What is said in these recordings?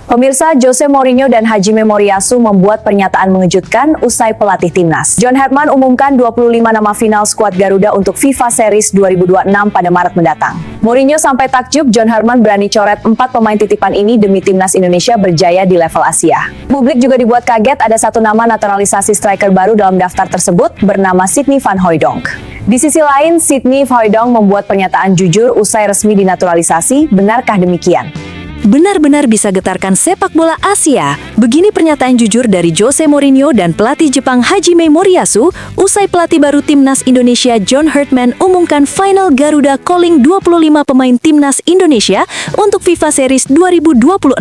Pemirsa, Jose Mourinho dan Hajime Moriyasu membuat pernyataan mengejutkan usai pelatih timnas. John Herdman umumkan 25 nama final skuad Garuda untuk FIFA Series 2026 pada Maret mendatang. Mourinho sampai takjub John Herdman berani coret 4 pemain titipan ini demi timnas Indonesia berjaya di level Asia. Publik juga dibuat kaget ada satu nama naturalisasi striker baru dalam daftar tersebut bernama Sidney van Hooijdonk. Di sisi lain, Sidney van Hooijdonk membuat pernyataan jujur usai resmi dinaturalisasi. Benarkah demikian? Benar-benar bisa getarkan sepak bola Asia. Begini pernyataan jujur dari Jose Mourinho dan pelatih Jepang Hajime Moriyasu usai pelatih baru timnas Indonesia John Herdman umumkan final Garuda calling 25 pemain timnas Indonesia untuk FIFA Series 2026.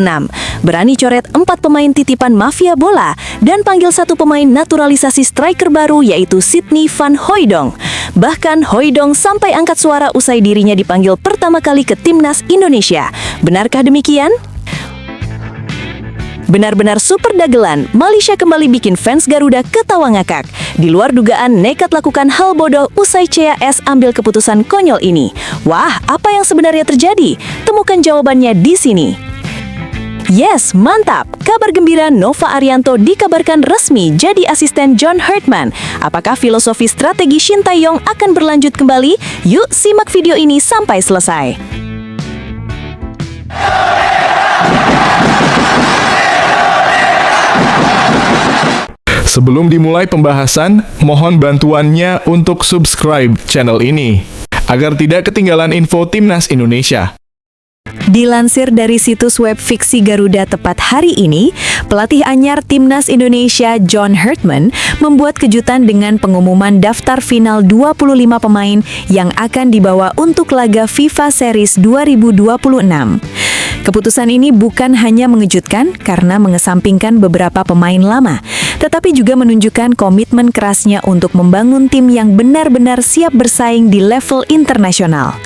Berani coret 4 pemain titipan mafia bola dan panggil satu pemain naturalisasi striker baru yaitu Sidney van Hooijdonk. Bahkan Hooijdonk sampai angkat suara usai dirinya dipanggil pertama kali ke timnas Indonesia. Benarkah demikian? Benar-benar super dagelan, Malaysia kembali bikin fans Garuda ketawa ngakak. Di luar dugaan, nekat lakukan hal bodoh usai CAS ambil keputusan konyol ini. Wah, apa yang sebenarnya terjadi? Temukan jawabannya di sini. Yes, mantap! Kabar gembira, Nova Arianto dikabarkan resmi jadi asisten John Herdman. Apakah filosofi strategi Shin Tae-yong akan berlanjut kembali? Yuk simak video ini sampai selesai. Sebelum dimulai pembahasan, mohon bantuannya untuk subscribe channel ini, agar tidak ketinggalan info Timnas Indonesia. Dilansir dari situs web Fiksi Garuda tepat hari ini, pelatih anyar Timnas Indonesia John Herdman membuat kejutan dengan pengumuman daftar final 25 pemain yang akan dibawa untuk laga FIFA Series 2026. Keputusan ini bukan hanya mengejutkan karena mengesampingkan beberapa pemain lama, tetapi juga menunjukkan komitmen kerasnya untuk membangun tim yang benar-benar siap bersaing di level internasional.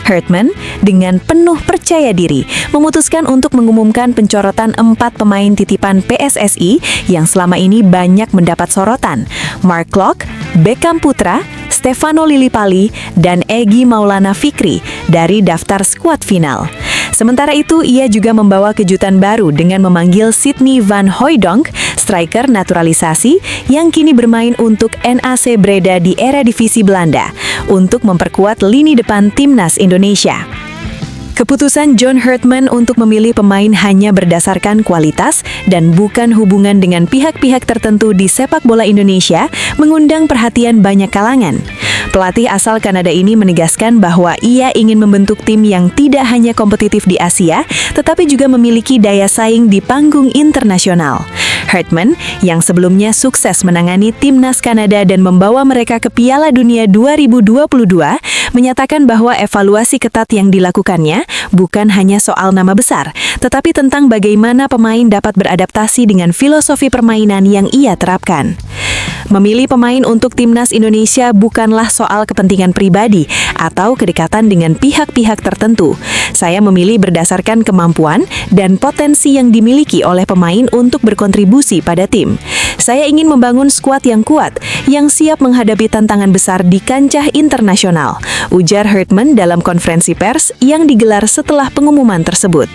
Herdman dengan penuh percaya diri memutuskan untuk mengumumkan pencorotan 4 pemain titipan PSSI yang selama ini banyak mendapat sorotan, Mark Klok, Beckham Putra, Stefano Lillipali, dan Egy Maulana Fikri dari daftar skuad final. Sementara itu, ia juga membawa kejutan baru dengan memanggil Sidney van Hooijdonk, striker naturalisasi yang kini bermain untuk NAC Breda di Eredivisie Belanda, untuk memperkuat lini depan timnas Indonesia. Keputusan John Herdman untuk memilih pemain hanya berdasarkan kualitas dan bukan hubungan dengan pihak-pihak tertentu di sepak bola Indonesia mengundang perhatian banyak kalangan. Pelatih asal Kanada ini menegaskan bahwa ia ingin membentuk tim yang tidak hanya kompetitif di Asia, tetapi juga memiliki daya saing di panggung internasional. Herdman, yang sebelumnya sukses menangani timnas Kanada dan membawa mereka ke Piala Dunia 2022, menyatakan bahwa evaluasi ketat yang dilakukannya bukan hanya soal nama besar, tetapi tentang bagaimana pemain dapat beradaptasi dengan filosofi permainan yang ia terapkan. Memilih pemain untuk timnas Indonesia bukanlah soal kepentingan pribadi atau kedekatan dengan pihak-pihak tertentu. Saya memilih berdasarkan kemampuan dan potensi yang dimiliki oleh pemain untuk berkontribusi pada tim. Saya ingin membangun skuad yang kuat, yang siap menghadapi tantangan besar di kancah internasional, ujar Herdman dalam konferensi pers yang digelar setelah pengumuman tersebut.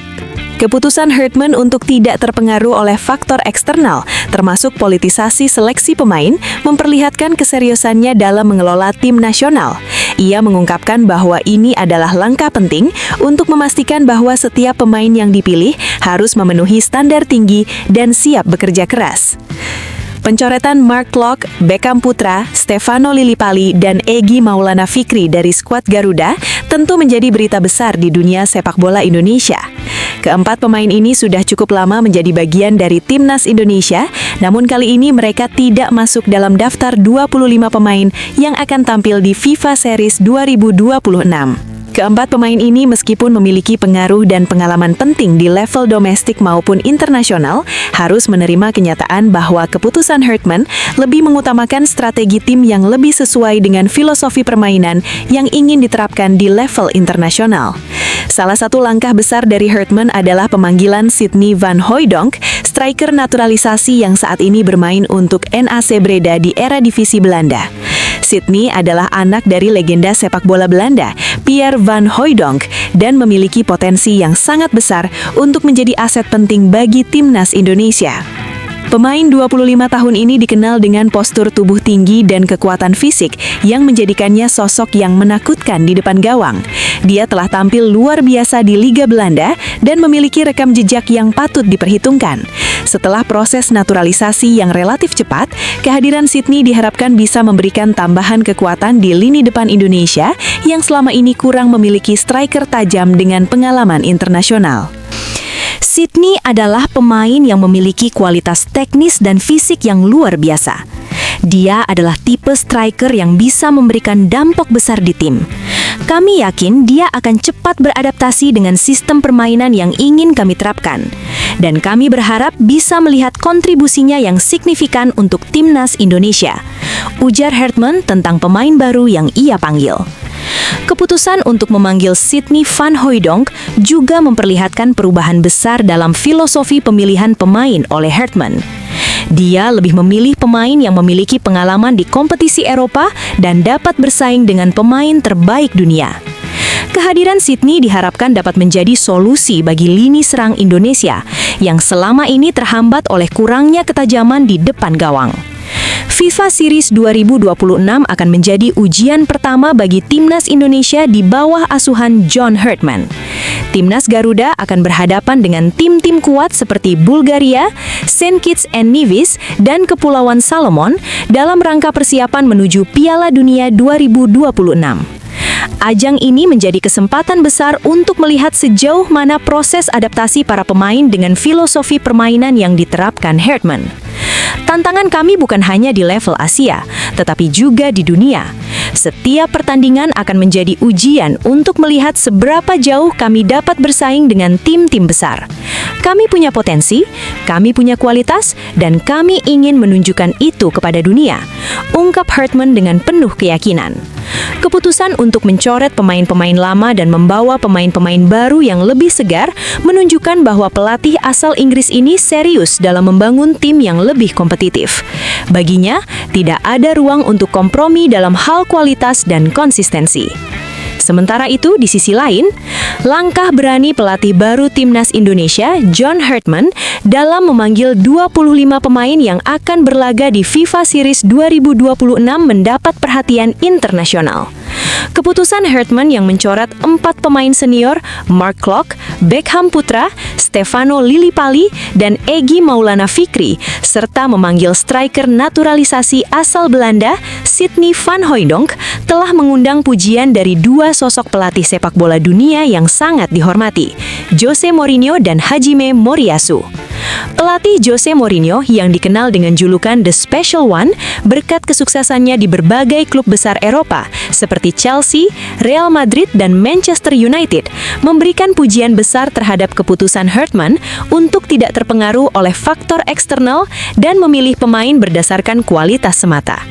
Keputusan Herdman untuk tidak terpengaruh oleh faktor eksternal, termasuk politisasi seleksi pemain, memperlihatkan keseriusannya dalam mengelola tim nasional. Ia mengungkapkan bahwa ini adalah langkah penting untuk memastikan bahwa setiap pemain yang dipilih harus memenuhi standar tinggi dan siap bekerja keras. Pencoretan Mark Klok, Beckham Putra, Stefano Lillipali, dan Egy Maulana Fikri dari skuad Garuda tentu menjadi berita besar di dunia sepak bola Indonesia. Keempat pemain ini sudah cukup lama menjadi bagian dari timnas Indonesia, namun kali ini mereka tidak masuk dalam daftar 25 pemain yang akan tampil di FIFA Series 2026. Keempat pemain ini meskipun memiliki pengaruh dan pengalaman penting di level domestik maupun internasional, harus menerima kenyataan bahwa keputusan Herdman lebih mengutamakan strategi tim yang lebih sesuai dengan filosofi permainan yang ingin diterapkan di level internasional. Salah satu langkah besar dari Herdman adalah pemanggilan Sidney van Hooijdonk, striker naturalisasi yang saat ini bermain untuk NAC Breda di Eredivisie Belanda. Sydney adalah anak dari legenda sepak bola Belanda, Pierre van Hooijdonk, dan memiliki potensi yang sangat besar untuk menjadi aset penting bagi timnas Indonesia. Pemain 25 tahun ini dikenal dengan postur tubuh tinggi dan kekuatan fisik yang menjadikannya sosok yang menakutkan di depan gawang. Dia telah tampil luar biasa di Liga Belanda dan memiliki rekam jejak yang patut diperhitungkan. Setelah proses naturalisasi yang relatif cepat, kehadiran Sydney diharapkan bisa memberikan tambahan kekuatan di lini depan Indonesia yang selama ini kurang memiliki striker tajam dengan pengalaman internasional. Sydney adalah pemain yang memiliki kualitas teknis dan fisik yang luar biasa. Dia adalah tipe striker yang bisa memberikan dampak besar di tim. Kami yakin dia akan cepat beradaptasi dengan sistem permainan yang ingin kami terapkan. Dan kami berharap bisa melihat kontribusinya yang signifikan untuk timnas Indonesia, ujar Hartman tentang pemain baru yang ia panggil. Keputusan untuk memanggil Sydney van Hooijdonk juga memperlihatkan perubahan besar dalam filosofi pemilihan pemain oleh Hartman. Dia lebih memilih pemain yang memiliki pengalaman di kompetisi Eropa dan dapat bersaing dengan pemain terbaik dunia. Kehadiran Sydney diharapkan dapat menjadi solusi bagi lini serang Indonesia yang selama ini terhambat oleh kurangnya ketajaman di depan gawang. FIFA Series 2026 akan menjadi ujian pertama bagi timnas Indonesia di bawah asuhan John Hartman. Timnas Garuda akan berhadapan dengan tim-tim kuat seperti Bulgaria, Saint Kitts and Nevis, dan Kepulauan Salomon dalam rangka persiapan menuju Piala Dunia 2026. Ajang ini menjadi kesempatan besar untuk melihat sejauh mana proses adaptasi para pemain dengan filosofi permainan yang diterapkan Hartman. Tantangan kami bukan hanya di level Asia, tetapi juga di dunia. Setiap pertandingan akan menjadi ujian untuk melihat seberapa jauh kami dapat bersaing dengan tim-tim besar. Kami punya potensi, kami punya kualitas, dan kami ingin menunjukkan itu kepada dunia, ungkap Hartman dengan penuh keyakinan. Keputusan untuk mencoret pemain-pemain lama dan membawa pemain-pemain baru yang lebih segar menunjukkan bahwa pelatih asal Inggris ini serius dalam membangun tim yang lebih kompetitif. Baginya, tidak ada ruang untuk kompromi dalam hal kualitas dan konsistensi. Sementara itu, di sisi lain, langkah berani pelatih baru timnas Indonesia, John Hartman, dalam memanggil 25 pemain yang akan berlaga di FIFA Series 2026 mendapat perhatian internasional. Keputusan Hartman yang mencoret 4 pemain senior, Mark Klok, Beckham Putra, Stefano Lillipali, dan Egy Maulana Fikri, serta memanggil striker naturalisasi asal Belanda, Sydney van Hooijdonk, telah mengundang pujian dari dua sosok pelatih sepak bola dunia yang sangat dihormati, Jose Mourinho dan Hajime Moriyasu. Pelatih Jose Mourinho yang dikenal dengan julukan The Special One berkat kesuksesannya di berbagai klub besar Eropa seperti Chelsea, Real Madrid, dan Manchester United memberikan pujian besar terhadap keputusan Hartman untuk tidak terpengaruh oleh faktor eksternal dan memilih pemain berdasarkan kualitas semata.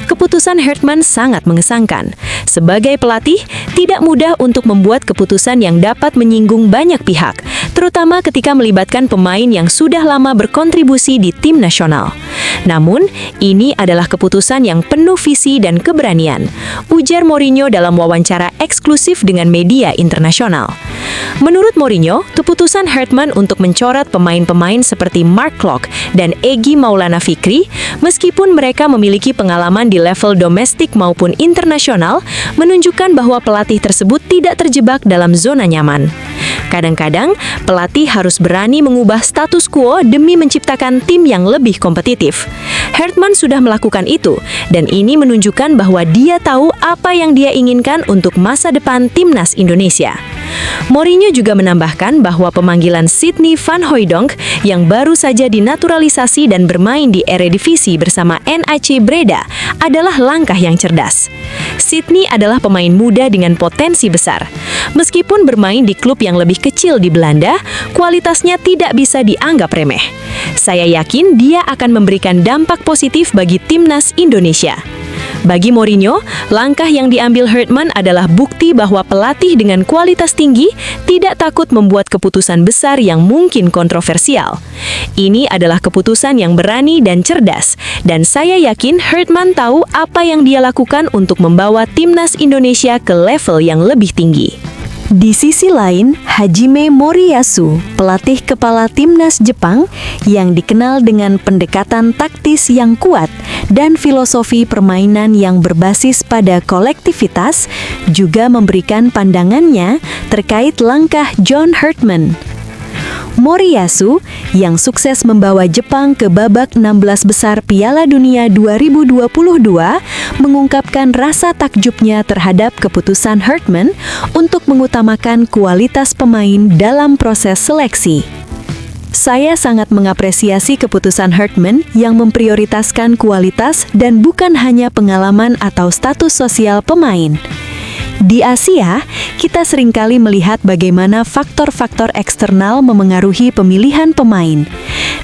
Keputusan Hartman sangat mengesankan. Sebagai pelatih, tidak mudah untuk membuat keputusan yang dapat menyinggung banyak pihak, terutama ketika melibatkan pemain yang sudah lama berkontribusi di tim nasional. Namun, ini adalah keputusan yang penuh visi dan keberanian, ujar Mourinho dalam wawancara eksklusif dengan media internasional. Menurut Mourinho, keputusan Hartman untuk mencoret pemain-pemain seperti Mark Klok dan Egy Maulana Fikri, meskipun mereka memiliki pengalaman di level domestik maupun internasional, menunjukkan bahwa pelatih tersebut tidak terjebak dalam zona nyaman. Kadang-kadang, pelatih harus berani mengubah status quo demi menciptakan tim yang lebih kompetitif. Hartman sudah melakukan itu, dan ini menunjukkan bahwa dia tahu apa yang dia inginkan untuk masa depan timnas Indonesia. Mourinho juga menambahkan bahwa pemanggilan Sydney van Hooijdonk yang baru saja dinaturalisasi dan bermain di Eredivisie bersama NAC Breda adalah langkah yang cerdas. Sydney adalah pemain muda dengan potensi besar. Meskipun bermain di klub yang lebih kecil di Belanda, kualitasnya tidak bisa dianggap remeh. Saya yakin dia akan memberikan dampak positif bagi timnas Indonesia. Bagi Mourinho, langkah yang diambil Hartman adalah bukti bahwa pelatih dengan kualitas tinggi tidak takut membuat keputusan besar yang mungkin kontroversial. Ini adalah keputusan yang berani dan cerdas, dan saya yakin Hartman tahu apa yang dia lakukan untuk membawa timnas Indonesia ke level yang lebih tinggi. Di sisi lain, Hajime Moriyasu, pelatih kepala timnas Jepang yang dikenal dengan pendekatan taktis yang kuat dan filosofi permainan yang berbasis pada kolektivitas, juga memberikan pandangannya terkait langkah John Hartman. Moriyasu, yang sukses membawa Jepang ke babak 16 besar Piala Dunia 2022, mengungkapkan rasa takjubnya terhadap keputusan Hartman untuk mengutamakan kualitas pemain dalam proses seleksi. Saya sangat mengapresiasi keputusan Hartman yang memprioritaskan kualitas dan bukan hanya pengalaman atau status sosial pemain. Di Asia, kita seringkali melihat bagaimana faktor-faktor eksternal memengaruhi pemilihan pemain.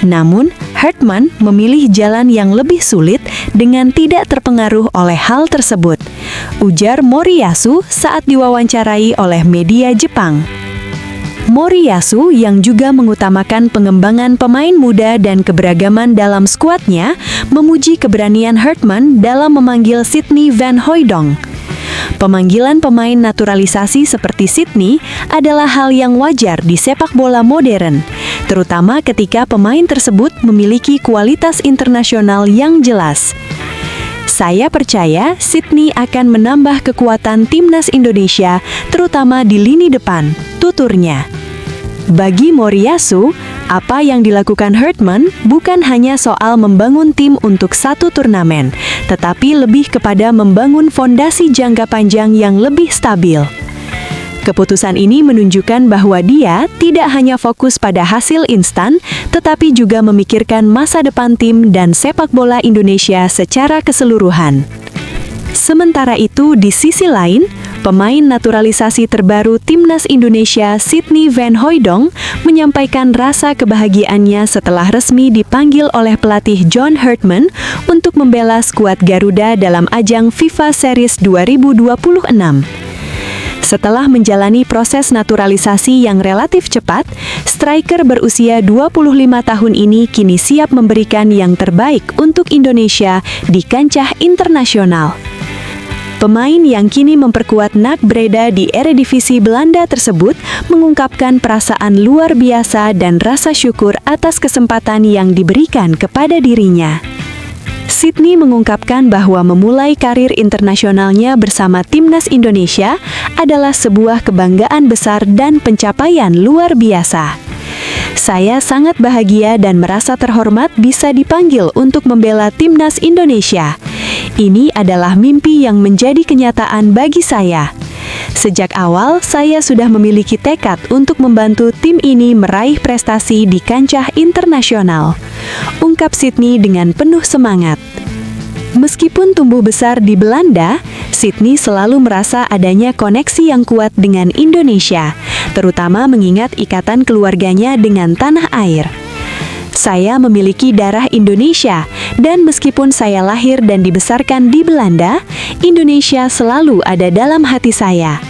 Namun, Hartman memilih jalan yang lebih sulit dengan tidak terpengaruh oleh hal tersebut, ujar Moriyasu saat diwawancarai oleh media Jepang. Moriyasu yang juga mengutamakan pengembangan pemain muda dan keberagaman dalam skuadnya, memuji keberanian Hartman dalam memanggil Sidney Van Hooijdonk. Pemanggilan pemain naturalisasi seperti Sidney adalah hal yang wajar di sepak bola modern, terutama ketika pemain tersebut memiliki kualitas internasional yang jelas. Saya percaya Sidney akan menambah kekuatan timnas Indonesia, terutama di lini depan, tuturnya. Bagi Moriyasu, apa yang dilakukan Hartman bukan hanya soal membangun tim untuk satu turnamen, tetapi lebih kepada membangun fondasi jangka panjang yang lebih stabil. Keputusan ini menunjukkan bahwa dia tidak hanya fokus pada hasil instan, tetapi juga memikirkan masa depan tim dan sepak bola Indonesia secara keseluruhan. Sementara itu, di sisi lain, pemain naturalisasi terbaru timnas Indonesia, Sidney Van Hooijdonk, menyampaikan rasa kebahagiaannya setelah resmi dipanggil oleh pelatih John Hartman untuk membela skuad Garuda dalam ajang FIFA Series 2026. Setelah menjalani proses naturalisasi yang relatif cepat, striker berusia 25 tahun ini kini siap memberikan yang terbaik untuk Indonesia di kancah internasional. Pemain yang kini memperkuat NAC Breda di Eredivisie Belanda tersebut mengungkapkan perasaan luar biasa dan rasa syukur atas kesempatan yang diberikan kepada dirinya. Sidney mengungkapkan bahwa memulai karir internasionalnya bersama timnas Indonesia adalah sebuah kebanggaan besar dan pencapaian luar biasa. Saya sangat bahagia dan merasa terhormat bisa dipanggil untuk membela timnas Indonesia. Ini adalah mimpi yang menjadi kenyataan bagi saya. Sejak awal, saya sudah memiliki tekad untuk membantu tim ini meraih prestasi di kancah internasional, ungkap Sidney dengan penuh semangat. Meskipun tumbuh besar di Belanda, Sidney selalu merasa adanya koneksi yang kuat dengan Indonesia, terutama mengingat ikatan keluarganya dengan tanah air. Saya memiliki darah Indonesia, dan meskipun saya lahir dan dibesarkan di Belanda, Indonesia selalu ada dalam hati saya.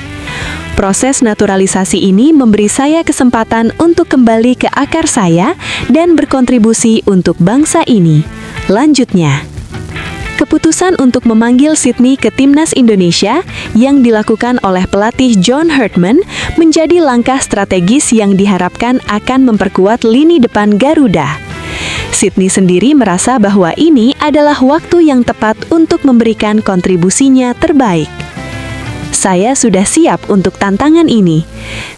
Proses naturalisasi ini memberi saya kesempatan untuk kembali ke akar saya dan berkontribusi untuk bangsa ini. Lanjutnya, keputusan untuk memanggil Sidney ke timnas Indonesia yang dilakukan oleh pelatih John Hartman menjadi langkah strategis yang diharapkan akan memperkuat lini depan Garuda. Sidney sendiri merasa bahwa ini adalah waktu yang tepat untuk memberikan kontribusinya terbaik. Saya sudah siap untuk tantangan ini.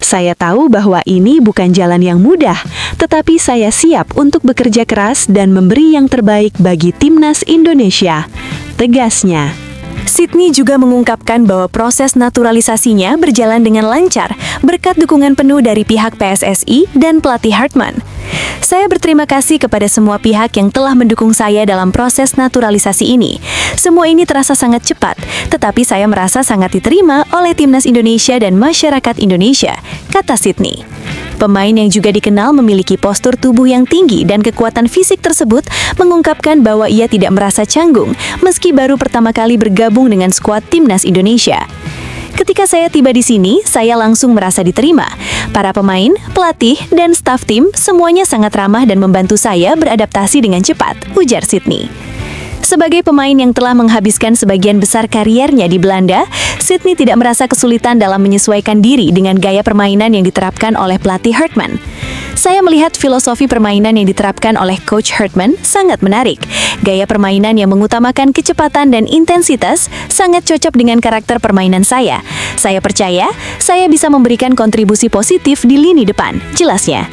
Saya tahu bahwa ini bukan jalan yang mudah, tetapi saya siap untuk bekerja keras dan memberi yang terbaik bagi timnas Indonesia, tegasnya. Sidney juga mengungkapkan bahwa proses naturalisasinya berjalan dengan lancar berkat dukungan penuh dari pihak PSSI dan pelatih Hartman. Saya berterima kasih kepada semua pihak yang telah mendukung saya dalam proses naturalisasi ini. Semua ini terasa sangat cepat, tetapi saya merasa sangat diterima oleh timnas Indonesia dan masyarakat Indonesia, kata Sidney. Pemain yang juga dikenal memiliki postur tubuh yang tinggi dan kekuatan fisik tersebut mengungkapkan bahwa ia tidak merasa canggung meski baru pertama kali bergabung dengan skuad timnas Indonesia. Ketika saya tiba di sini, saya langsung merasa diterima. Para pemain, pelatih, dan staf tim semuanya sangat ramah dan membantu saya beradaptasi dengan cepat, ujar Sydney. Sebagai pemain yang telah menghabiskan sebagian besar kariernya di Belanda, Sydney tidak merasa kesulitan dalam menyesuaikan diri dengan gaya permainan yang diterapkan oleh pelatih Hertman. Saya melihat filosofi permainan yang diterapkan oleh Coach Hertman sangat menarik. Gaya permainan yang mengutamakan kecepatan dan intensitas sangat cocok dengan karakter permainan saya. Saya percaya saya bisa memberikan kontribusi positif di lini depan, jelasnya.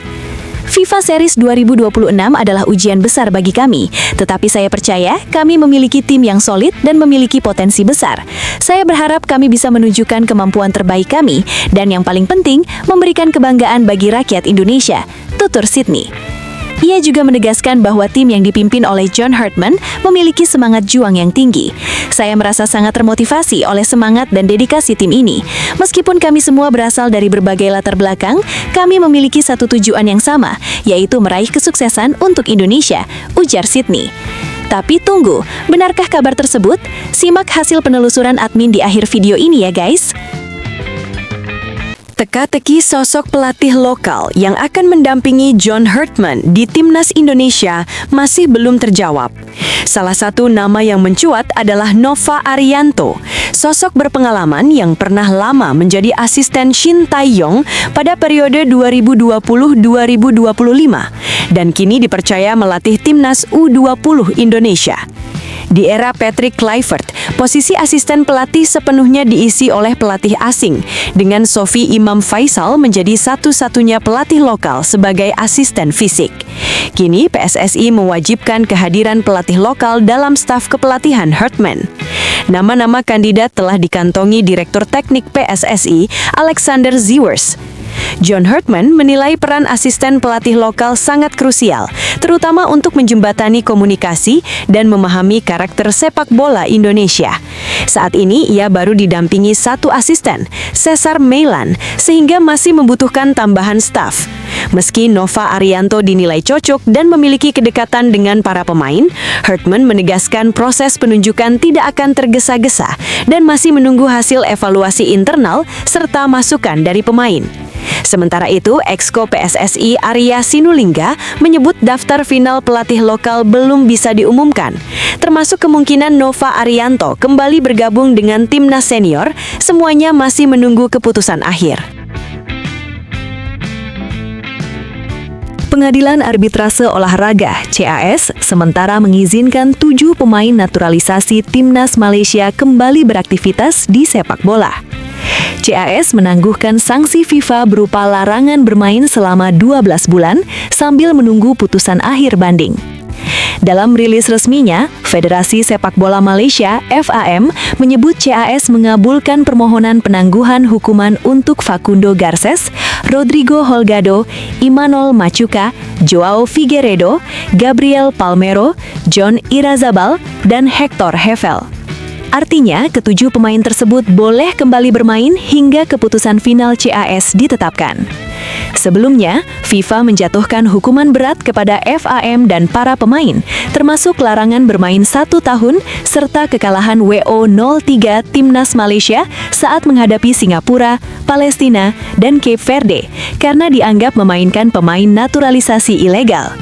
FIFA Series 2026 adalah ujian besar bagi kami, tetapi saya percaya kami memiliki tim yang solid dan memiliki potensi besar. Saya berharap kami bisa menunjukkan kemampuan terbaik kami, dan yang paling penting, memberikan kebanggaan bagi rakyat Indonesia, tutur Sydney. Ia juga menegaskan bahwa tim yang dipimpin oleh John Hertman memiliki semangat juang yang tinggi. Saya merasa sangat termotivasi oleh semangat dan dedikasi tim ini. Meskipun kami semua berasal dari berbagai latar belakang, kami memiliki satu tujuan yang sama, yaitu meraih kesuksesan untuk Indonesia, ujar Sydney. Tapi tunggu, benarkah kabar tersebut? Simak hasil penelusuran admin di akhir video ini ya guys. Teka-teki sosok pelatih lokal yang akan mendampingi John Hertman di Timnas Indonesia masih belum terjawab. Salah satu nama yang mencuat adalah Nova Arianto, sosok berpengalaman yang pernah lama menjadi asisten Shin Tae-yong pada periode 2020-2025 dan kini dipercaya melatih Timnas U20 Indonesia. Di era Patrick Kluivert, posisi asisten pelatih sepenuhnya diisi oleh pelatih asing, dengan Sophie Imam Faisal menjadi satu-satunya pelatih lokal sebagai asisten fisik. Kini PSSI mewajibkan kehadiran pelatih lokal dalam staf kepelatihan Hertman. Nama-nama kandidat telah dikantongi Direktur Teknik PSSI, Alexander Ziewers. John Hertman menilai peran asisten pelatih lokal sangat krusial, terutama untuk menjembatani komunikasi dan memahami karakter sepak bola Indonesia. Saat ini ia baru didampingi satu asisten, Cesar Meilan, sehingga masih membutuhkan tambahan staf. Meski Nova Arianto dinilai cocok dan memiliki kedekatan dengan para pemain, Hertman menegaskan proses penunjukan tidak akan tergesa-gesa dan masih menunggu hasil evaluasi internal serta masukan dari pemain. Sementara itu, Exco PSSI Arya Sinulinga menyebut daftar final pelatih lokal belum bisa diumumkan. Termasuk kemungkinan Nova Arianto kembali bergabung dengan timnas senior, semuanya masih menunggu keputusan akhir. Pengadilan Arbitrase Olahraga (CAS) sementara mengizinkan 7 pemain naturalisasi Timnas Malaysia kembali beraktivitas di sepak bola. CAS menangguhkan sanksi FIFA berupa larangan bermain selama 12 bulan sambil menunggu putusan akhir banding. Dalam rilis resminya, Federasi Sepak Bola Malaysia (FAM) menyebut CAS mengabulkan permohonan penangguhan hukuman untuk Facundo Garces, Rodrigo Holgado, Imanol Machuca, Joao Figueiredo, Gabriel Palmero, John Irazabal, dan Hector Hevel. Artinya, ketujuh pemain tersebut boleh kembali bermain hingga keputusan final CAS ditetapkan. Sebelumnya, FIFA menjatuhkan hukuman berat kepada FAM dan para pemain, termasuk larangan bermain 1 tahun serta kekalahan WO 0-3 Timnas Malaysia saat menghadapi Singapura, Palestina, dan Cape Verde karena dianggap memainkan pemain naturalisasi ilegal.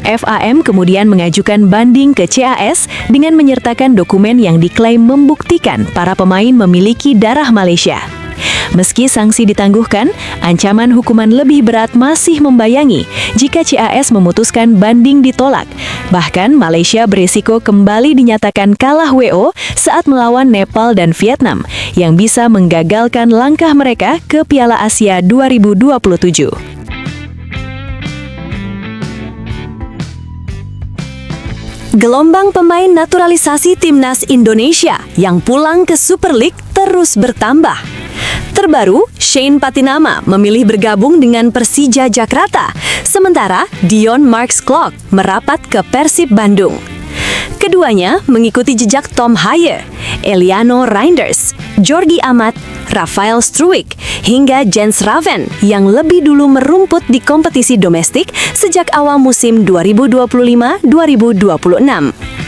FAM kemudian mengajukan banding ke CAS dengan menyertakan dokumen yang diklaim membuktikan para pemain memiliki darah Malaysia. Meski sanksi ditangguhkan, ancaman hukuman lebih berat masih membayangi jika CAS memutuskan banding ditolak. Bahkan Malaysia berisiko kembali dinyatakan kalah WO saat melawan Nepal dan Vietnam yang bisa menggagalkan langkah mereka ke Piala Asia 2027. Gelombang pemain naturalisasi Timnas Indonesia yang pulang ke Super League terus bertambah. Terbaru, Shane Patinama memilih bergabung dengan Persija Jakarta, sementara Dion Marks Klok merapat ke Persib Bandung. Keduanya mengikuti jejak Tom Haye, Eliano Reinders, Jordi Amat, Rafael Struijk, hingga Jens Raven yang lebih dulu merumput di kompetisi domestik sejak awal musim 2025-2026.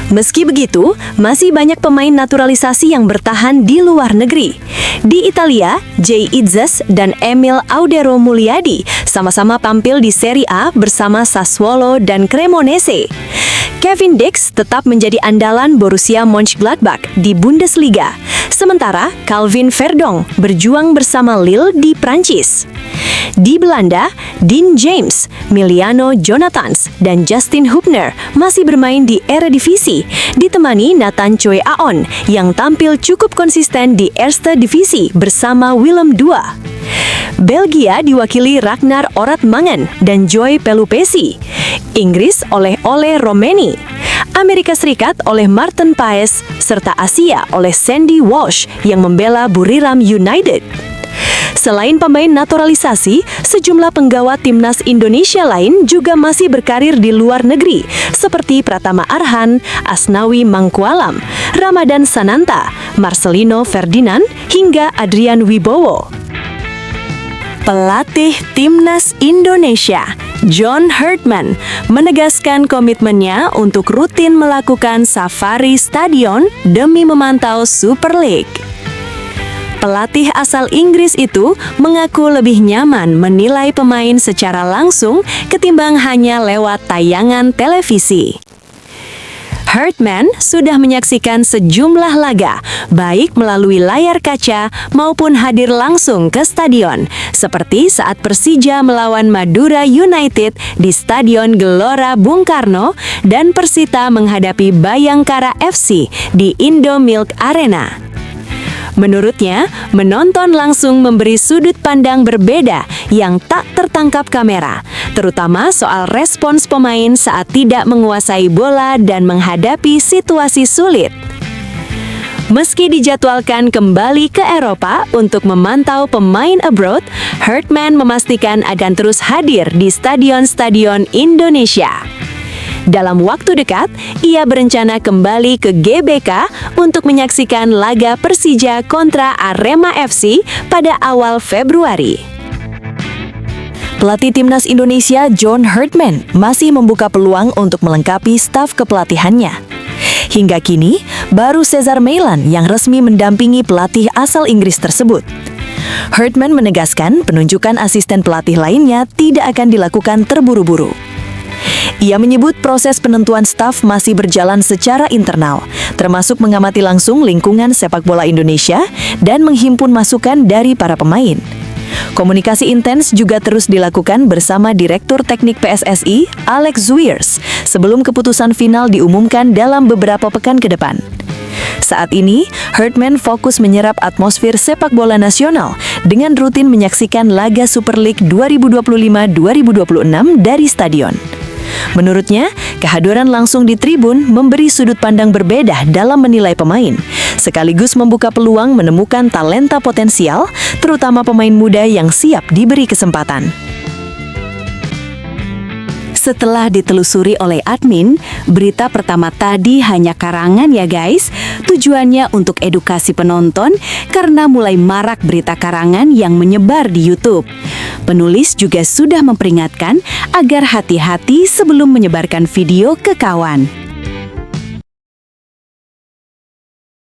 Meski begitu, masih banyak pemain naturalisasi yang bertahan di luar negeri. Di Italia, Jay Itzes dan Emil Audero Mulyadi sama-sama tampil di Serie A bersama Sassuolo dan Cremonese. Kevin Dix tetap menjadi andalan Borussia Mönchengladbach di Bundesliga, sementara Calvin Verdong berjuang bersama Lille di Prancis. Di Belanda, Dean James, Miliano Jonathans, dan Justin Hubner masih bermain di Eredivisie, ditemani Nathan Choi Aon yang tampil cukup konsisten di Eerste Divisie bersama Willem II. Belgia diwakili Ragnar Oratmangen dan Joy Pelupesi. Inggris oleh Ole Romeni. Amerika Serikat oleh Martin Paes, serta Asia oleh Sandy Walsh yang membela Buriram United. Selain pemain naturalisasi, sejumlah penggawa timnas Indonesia lain juga masih berkarir di luar negeri, seperti Pratama Arhan, Asnawi Mangkualam, Ramadan Sananta, Marcelino Ferdinand, hingga Adrian Wibowo. Pelatih Timnas Indonesia, John Herdman, menegaskan komitmennya untuk rutin melakukan safari stadion demi memantau Super League. Pelatih asal Inggris itu mengaku lebih nyaman menilai pemain secara langsung ketimbang hanya lewat tayangan televisi. Herdman sudah menyaksikan sejumlah laga, baik melalui layar kaca maupun hadir langsung ke stadion, seperti saat Persija melawan Madura United di Stadion Gelora Bung Karno dan Persita menghadapi Bayangkara FC di Indomilk Arena. Menurutnya, menonton langsung memberi sudut pandang berbeda yang tak tertangkap kamera, terutama soal respons pemain saat tidak menguasai bola dan menghadapi situasi sulit. Meski dijadwalkan kembali ke Eropa untuk memantau pemain abroad, Herdman memastikan akan terus hadir di stadion-stadion Indonesia. Dalam waktu dekat, ia berencana kembali ke GBK untuk menyaksikan laga Persija kontra Arema FC pada awal Februari. Pelatih Timnas Indonesia John Herdman masih membuka peluang untuk melengkapi staf kepelatihannya. Hingga kini, baru Cesar Meilan yang resmi mendampingi pelatih asal Inggris tersebut. Herdman menegaskan penunjukan asisten pelatih lainnya tidak akan dilakukan terburu-buru. Ia menyebut proses penentuan staf masih berjalan secara internal, termasuk mengamati langsung lingkungan sepak bola Indonesia dan menghimpun masukan dari para pemain. Komunikasi intens juga terus dilakukan bersama Direktur Teknik PSSI, Alex Zwiers, sebelum keputusan final diumumkan dalam beberapa pekan ke depan. Saat ini, Herdman fokus menyerap atmosfer sepak bola nasional dengan rutin menyaksikan laga Super League 2025-2026 dari stadion. Menurutnya, kehadiran langsung di tribun memberi sudut pandang berbeda dalam menilai pemain, sekaligus membuka peluang menemukan talenta potensial, terutama pemain muda yang siap diberi kesempatan. Setelah ditelusuri oleh admin, berita pertama tadi hanya karangan ya guys. Tujuannya untuk edukasi penonton karena mulai marak berita karangan yang menyebar di YouTube. Penulis juga sudah memperingatkan agar hati-hati sebelum menyebarkan video ke kawan.